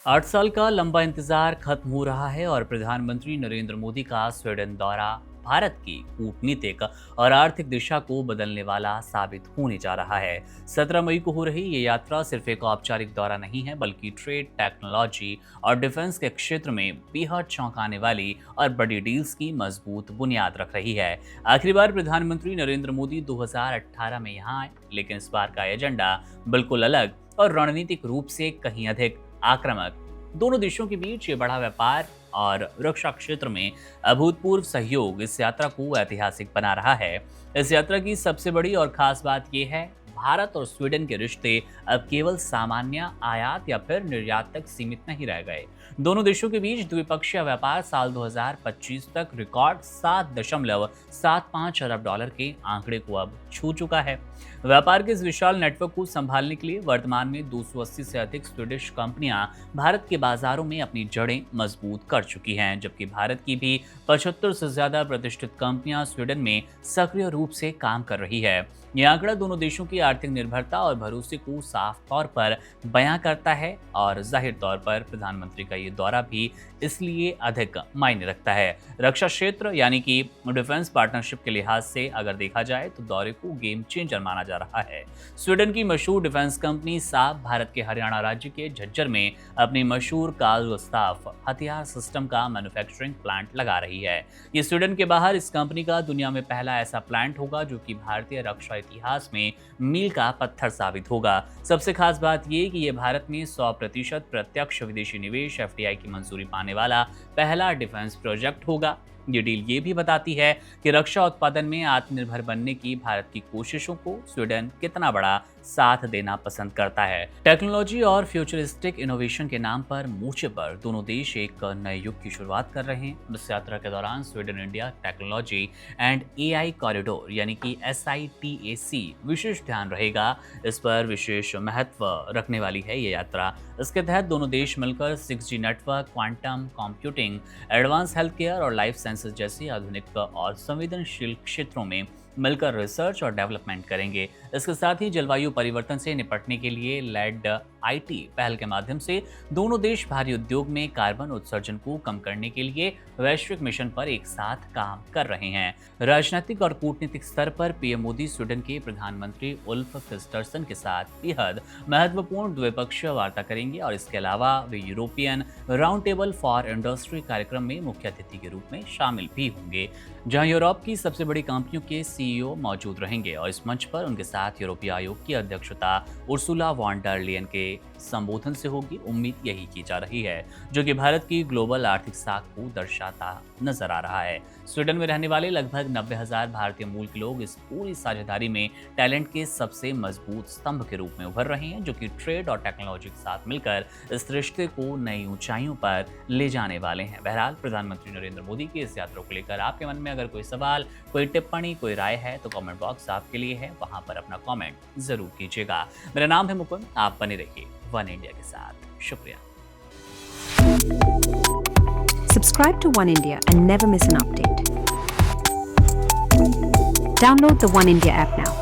8 साल का लंबा इंतजार खत्म हो रहा है और प्रधानमंत्री नरेंद्र मोदी का स्वीडन दौरा भारत की कूटनीतिक और आर्थिक दिशा को बदलने वाला साबित होने जा रहा है। 17 मई को हो रही ये यात्रा सिर्फ एक औपचारिक दौरा नहीं है, बल्कि ट्रेड, टेक्नोलॉजी और डिफेंस के क्षेत्र में बेहद चौंकाने वाली और बड़ी डील्स की मजबूत बुनियाद रख रही है। आखिरी बार प्रधानमंत्री नरेंद्र मोदी 2018 में यहाँ आए, लेकिन इस बार का एजेंडा बिल्कुल अलग और रणनीतिक रूप से कहीं अधिक आक्रामक। दोनों देशों के बीच ये बड़ा व्यापार और रक्षा क्षेत्र में अभूतपूर्व सहयोग इस यात्रा को ऐतिहासिक बना रहा है। इस यात्रा की सबसे बड़ी और खास बात यह है, भारत और स्वीडन के रिश्ते अब केवल सामान्य आयात या फिर निर्यात तक सीमित नहीं रह गए। दोनों देशों के बीच द्विपक्षीय व्यापार साल 2025 तक रिकॉर्ड 7.75 अरब डॉलर के आंकड़े को अब छू चुका है। व्यापार के इस विशाल नेटवर्क को संभालने के लिए वर्तमान में 280 से अधिक स्वीडिश कंपनियां भारत के बाजारों में अपनी जड़ें मजबूत कर चुकी हैं, जबकि भारत की भी 75 से ज्यादा प्रतिष्ठित कंपनियां स्वीडन में सक्रिय रूप से काम कर रही है। यह आंकड़ा दोनों देशों की आर्थिक निर्भरता और भरोसे को साफ तौर पर बयां करता है और जाहिर तौर पर प्रधानमंत्री का ये दौरा भी इसलिए अधिक मायने रखता है। रक्षा क्षेत्र यानी कि डिफेंस पार्टनरशिप के लिहाज से अगर देखा जाए तो दौरे को गेम चेंजर माना जा रहा है। स्वीडन की मशहूर डिफेंस कंपनी साब भारत के हरियाणा राज्य के झज्जर में अपनी मशहूर कार्ल गुस्ताफ हथियार सिस्टम का मैन्युफैक्चरिंग प्लांट लगा रही है। ये स्वीडन के बाहर इस कंपनी का दुनिया में पहला ऐसा प्लांट होगा जो कि भारतीय रक्षा इतिहास में मील का पत्थर साबित होगा। सबसे खास बात यह कि यह भारत में 100% प्रत्यक्ष विदेशी निवेश FDI की मंजूरी पाने वाला पहला डिफेंस प्रोजेक्ट होगा। ये डील ये भी बताती है कि रक्षा उत्पादन में आत्मनिर्भर बनने की भारत की कोशिशों को स्वीडन कितना बड़ा साथ देना पसंद करता है। टेक्नोलॉजी और फ्यूचरिस्टिक इनोवेशन के नाम पर मोर्चे पर दोनों देश एक नए युग की शुरुआत कर रहे हैं। इस यात्रा के दौरान Sweden India technology and AI corridor यानी कि SITAC विशेष ध्यान रहेगा। इस पर विशेष महत्व रखने वाली है ये यात्रा। इसके तहत दोनों देश मिलकर 6G network, quantum computing, advance health care और लाइफ साइंसेज जैसे आधुनिक और संवेदनशील क्षेत्रों में मिलकर रिसर्च और डेवलपमेंट करेंगे। इसके साथ ही जलवायु परिवर्तन से निपटने के लिए लेड IT पहल के माध्यम से दोनों देश भारी उद्योग में कार्बन उत्सर्जन को कम करने के लिए वैश्विक मिशन पर एक साथ काम कर रहे हैं। राजनीतिक और कूटनीतिक स्तर पर PM मोदी स्वीडन के प्रधानमंत्री उल्फ क्रिस्टर्सन के साथ बेहद महत्वपूर्ण द्विपक्षीय वार्ता करेंगे और इसके अलावा वे European round table for industry कार्यक्रम में मुख्य अतिथि के रूप में शामिल भी होंगे, जहां यूरोप की सबसे बड़ी कंपनियों के CEO मौजूद रहेंगे और इस मंच पर उनके साथ यूरोपीय आयोग की अध्यक्षता उर्सुला वॉन डर लेयन के संबोधन से होगी। उम्मीद यही की जा रही है, जो कि भारत की ग्लोबल आर्थिक साख को दर्शाता नजर आ रहा है। स्वीडन में रहने वाले लगभग 90,000 भारतीय मूल के लोग इस पूरी साझेदारी में टैलेंट के सबसे मजबूत स्तंभ के रूप में उभर रहे हैं, जो कि ट्रेड और टेक्नोलॉजी के साथ मिलकर इस रिश्ते को नई ऊंचाइयों पर ले जाने वाले हैं। बहरहाल प्रधानमंत्री नरेंद्र मोदी की इस यात्रा को लेकर आपके मन में अगर कोई सवाल, कोई टिप्पणी, कोई राय है तो कमेंट बॉक्स आपके लिए है, वहां पर अपना कमेंट जरूर कीजिएगा। मेरा नाम है मुकुंद, आप बने रहिए वन इंडिया के साथ। शुक्रिया। Subscribe to One India and never miss an update. Download the One India app now.